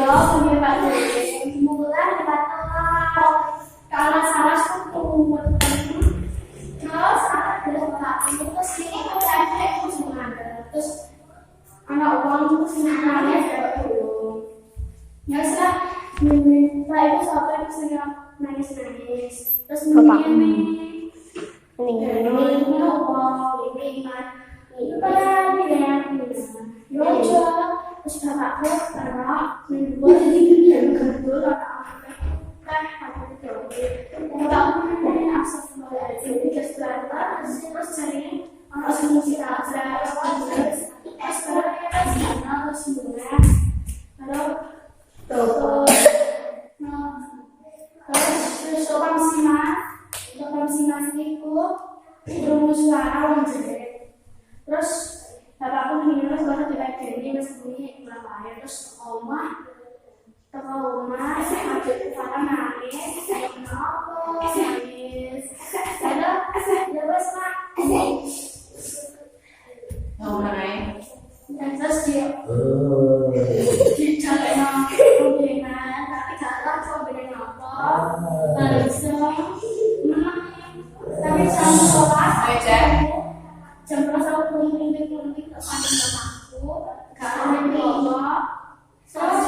Ayo, punya Pak Dede. Mulai kita kalau salah satu terus terus ini ada terus anak uang terus nanya dapat dulu. Ya sudah, setelah itu sampai itu nangis terus ini terus bapakku karena membuat jadi gedul terus cari orang musik terus bapakku meninggal banget di meski terus omah adik kakak nangis ada ya bos mak dan terus dia jalan pembinaan tapi jalan pembinaan apa langsung tapi jam sekolah jam berapa pemimpin terus ada bapakku karena dia terus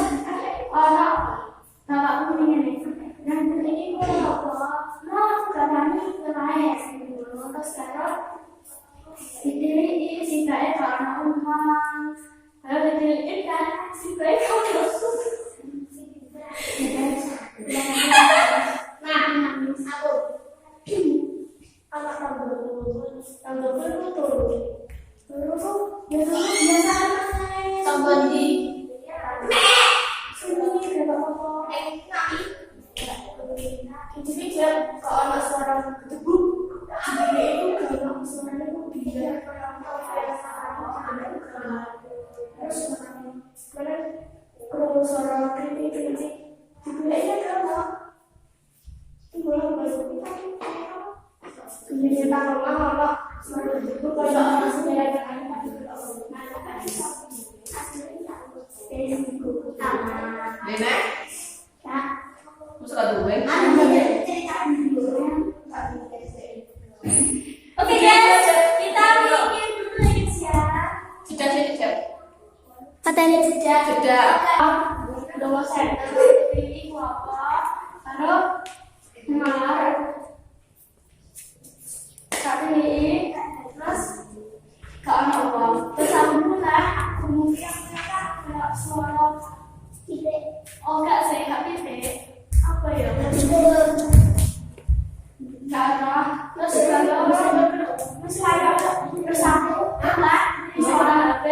orang bapakku ini dan ini mau katanya terus sekarang ini si saya karena rumah kalau ini kan si saya kalau Oke guys, kita bikin dulu ya guys ya. Katanya sudah. Udah center ini apa? Lalu mengalir. Ini terus ke anak uang. Terus alhamdulillah kemudian mereka ada suara titik. Oh enggak, saya nggak titik. Apa ya? Karena terus kalau masih ada bersatu anak di sekolah HP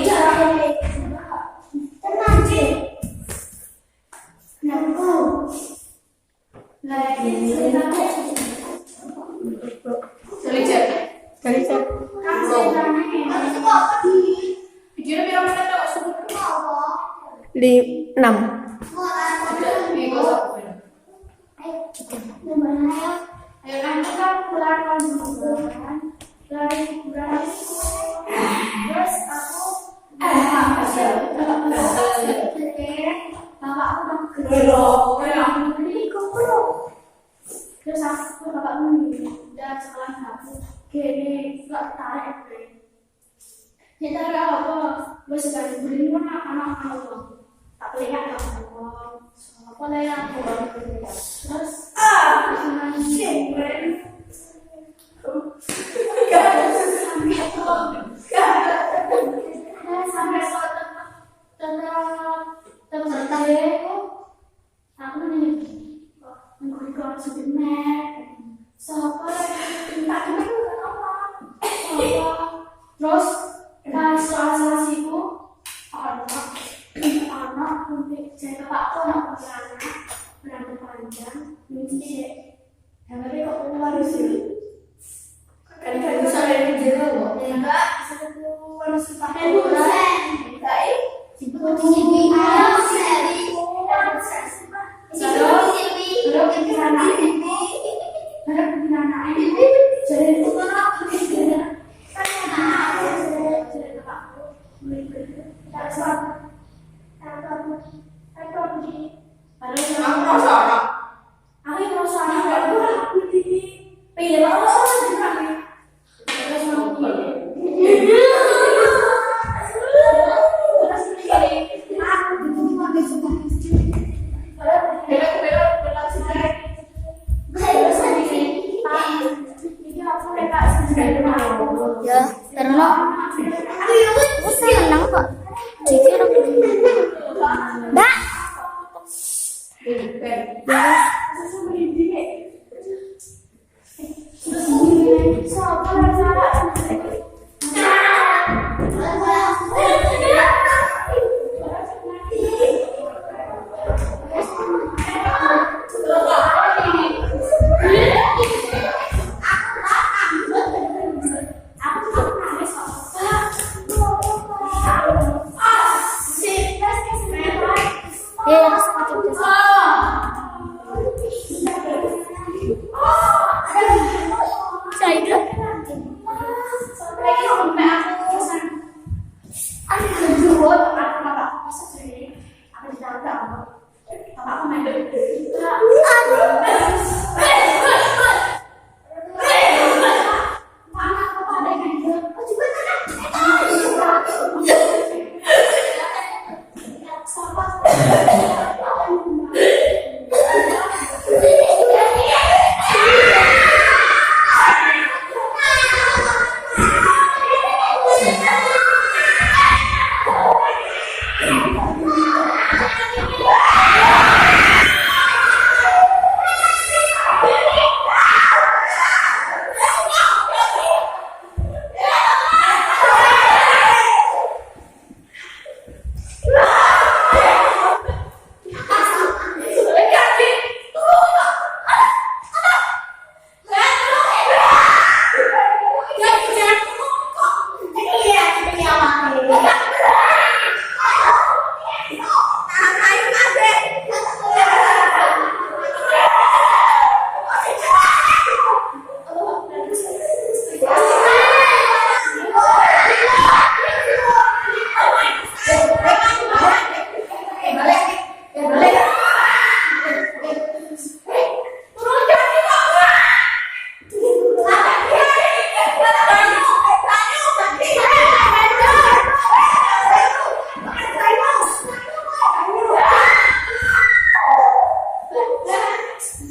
tak ini tenang sih. Enam. Ayo kita keluarkan dulu kan dari kurang terus aku bapak aku ini kok terus aku bapak dan sekarang aku kini nggak tarik kita apa masih kan beli mana anak-anak tak lihat apa lah yang aku terus sampai aku nih ngikut sebenarnya siapa tak terus pas asasiku anak untuk saya bapakku anak berada panjang mesti tapi kok keluar sih kan bisa dari jero kok enggak satu harus pakai bulan enggak itu sini ayo sini belum ke sana ini belum ke sana ini jadi itu kan Ya, terno. Aku senang kok. Jadi Mbak.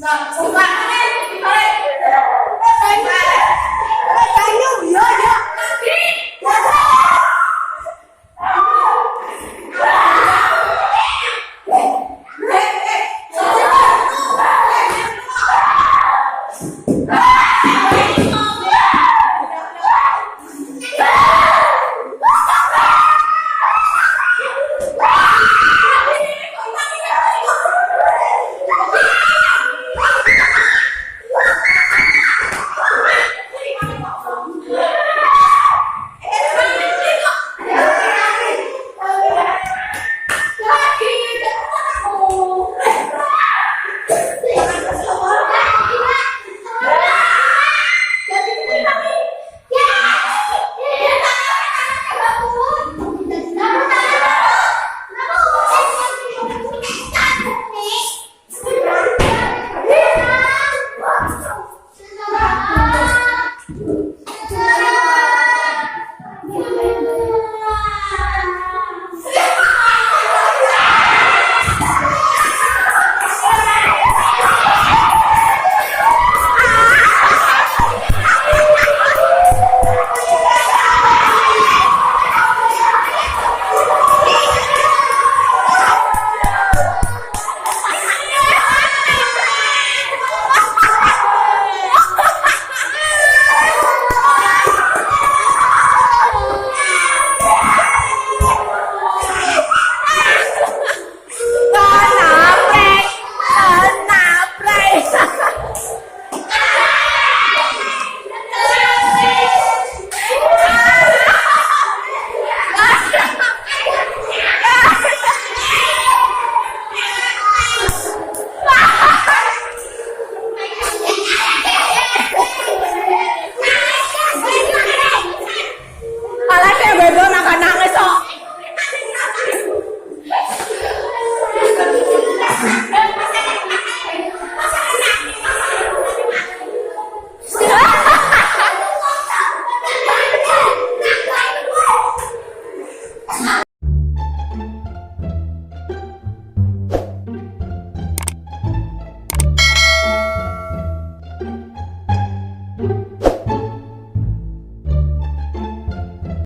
Nah,